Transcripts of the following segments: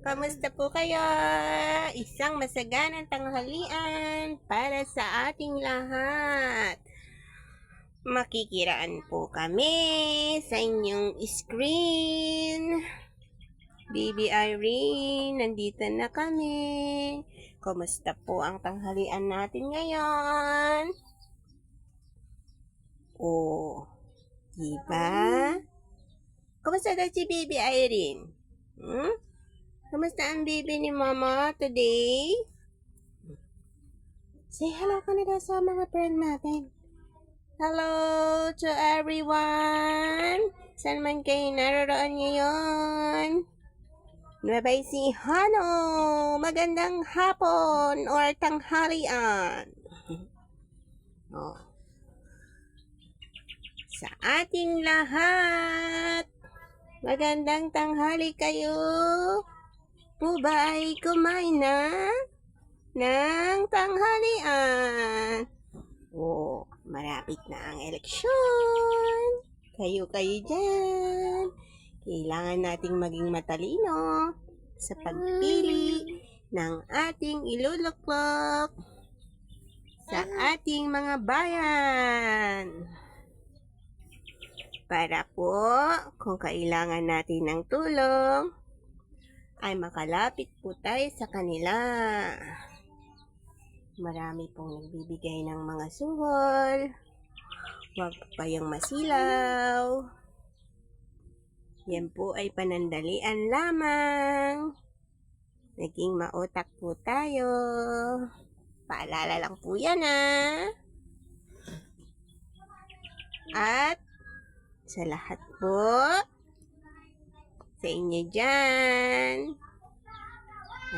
Kamusta po kayo? Isang masaganang tanghalian para sa ating lahat. Makikiraan po kami sa inyong screen. Baby Irene, nandito na kami. Kamusta po ang tanghalian natin ngayon? Oh, diba? Kamusta daw si Baby Irene? Kamusta ang baby ni Mama today? Say hello ka na daw sa mga friend natin. Hello to everyone! Saan man kayo naroon ngayon? Nueva Ecija, magandang hapon or tanghalian. Oh. Sa ating lahat, magandang tanghali kayo. Po ba ay kumain na ng tanghalian? Oh, marapit na ang eleksyon. Kayo dyan. Kailangan nating maging matalino sa pagpili ng ating iluluklok sa ating mga bayan. Para po, kung kailangan natin ng tulong, ay makalapit po tayo sa kanila. Marami pong nagbibigay ng mga suhol. Huwag kayong masilaw. Yan po ay panandalian lamang. Naging mautak po tayo. Paalala lang po yan At sa lahat po, sa inyo dyan,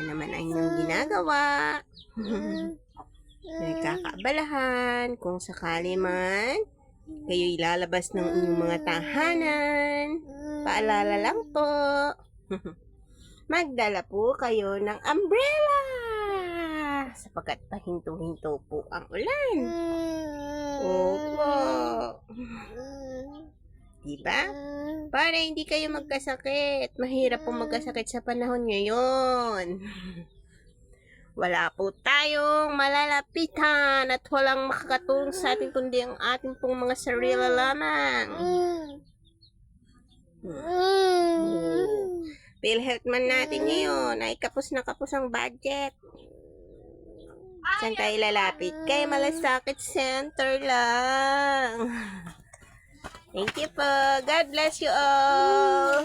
ano naman ang inyong ginagawa? Nagkakaabalahan kung sakali man kayo ilalabas ng inyong mga tahanan. Paalala lang po, magdala po kayo ng umbrella sapagkat pahinto-hinto po ang ulan. Opo. Diba? Para hindi kayo magkasakit. Mahirap po magkasakit sa panahon ngayon. Wala po tayong malalapitan at walang makakatulong sa atin kundi ang ating pong mga sarili lamang. PhilHealth man natin ngayon ay kapos na kapos ang budget. Saan tayo lalapit? Kay Malasakit Center lang. Thank you po. God bless you all.